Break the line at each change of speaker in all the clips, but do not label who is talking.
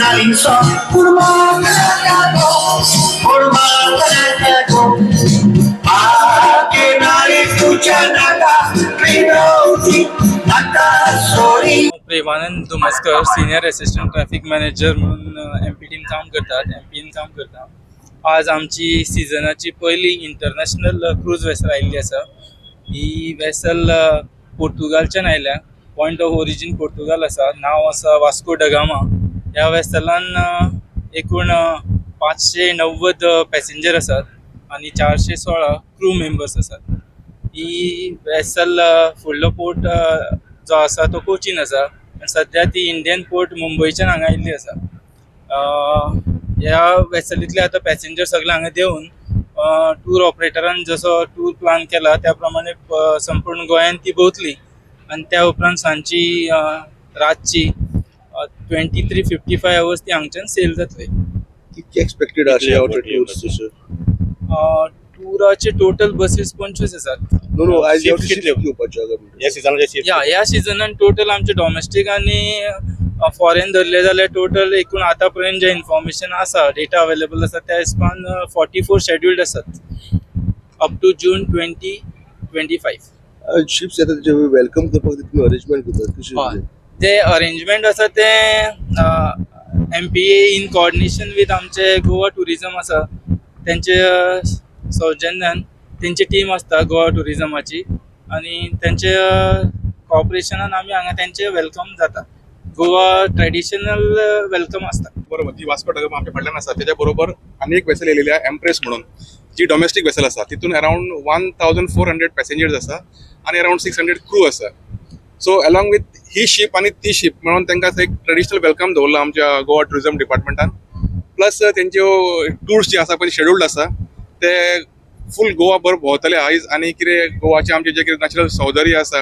finalizó. A que nadie escucha nada, sorry.
Premanand Dumaskar senior assistant traffic manager म्हणून M P T काम करतात. M काम करता. आज आमची सिजनाची पहिली इंटरनॅशनल क्रूज वेसल आयिल्ली आसा. ही वेसल पोर्तुगालच्यान आयल्या. पॉयंट ऑफ ओरिजीन पोर्तुगाल आसा. नाव आसा वास्को ड गामा. ह्या वेसलान एकूण 590 पॅसेंजर आसात आणि 416 क्रू मेंबर्स आसात. ही वेसल फुडलो पोर्ट जो आसा तो कोचीन आसा. सध्या ती इंडियन पोर्ट मुंबयच्यान हांगा आयिल्ली आसा. ह्या वेसलींतले आतां पॅसेंजर सगळे हांगा देवन टूर ऑपरेटरान जसो टूर प्लान केला त्या प्रमाणे संपूर्ण गोंयान ती भोंवतली आणि त्या उपरांत सांजची रातची 23:55 आवर्स ती हांगच्यान सेल जातली.
किती एक्सपेक्टेड आशे आउट टूर्स
टुराचे टोटल बसीस 25 आसात.
नो आयज
Ships कितल्यो? या सिजनाचे शिफ्ट
ह्या सिजनान टोटल आमचे डॉमेस्टीक आणि फॉरेन धरले जाल्यार टोटल एकूण आतापर्यंत जे इन्फॉर्मेशन आसा डेटा अवेलेबल आसा त्या हिसपान 44 शेड्युल्ड आसात अप टू जून 2025.
शिप्स येतात जे वेलकम करपाक तुम्ही अरेंजमेंट करतात कशे
ते अरेंजमेंट आसा ते MPA इन कोऑर्डिनेशन विथ आमचे गोवा टुरिझम आसा त्यांचे सौजन्यान त्यांची टीम असता गोवा टुरिझमाची आणि त्यांचे कॉपरेशनान आम्ही हांगा त्यांचे वेलकम जाता. गोवा ट्रेडिशनल वेलकम असता.
बरोबर ती वास्को ड गामा आमच्या फाटल्यान आसा. त्याच्या बरोबर आनी एक वेसल येयलेली आहे एम्प्रेस म्हणून जी डॉमेस्टीक वेसल आसा. तितून अराउंड 1400 पॅसेंजर्स आसा आणि अराउंड 600 क्रू आसा. So along with he ship आणि ती शिप म्हणून तांकां एक ट्रेडिशनल वेलकम दवरला आमच्या गोवा टुरिझम डिपार्टमेंटान. प्लस तेंच्यो टूर्स जे आसा पळय शेड्यूल्ड आसा ते फूल गोवा भर भोंवतले आयज आणि कितें गोवाचे आमचे जे कितें नॅचरल सौंदर्य आसा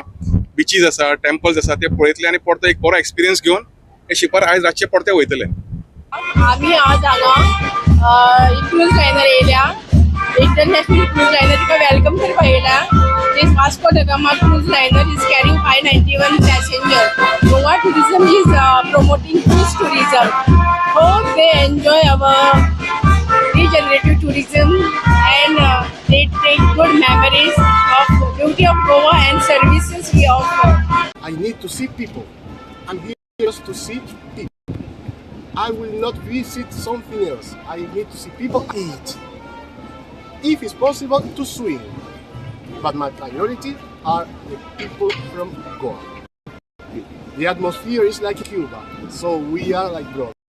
बिचीज आसा टेम्पल्स आसा ते पळयतले आणि परतो एक बरो एक्सपिरियन्स घेवन हे शिपार आयज रातचे परते वयतले.
आम्ही आज हांगा क्रूज लायनर येयल्या इंटरनॅशनल क्रूज लायनर तिका वेलकम करपाक येयल्या. दिस Vasco da Gama cruise liner is carrying 591 passenger. Goa tourism is promoting cruise tourism. Hope they enjoy our regenerative tourism and they take good memories of beauty of Goa and services we offer.
I need to see people. I'm here just to see people. I will not visit something else. I need to see people eat. If it's possible, to swim. But my priority are the people from Goa. The atmosphere is like Cuba, so we are like brothers.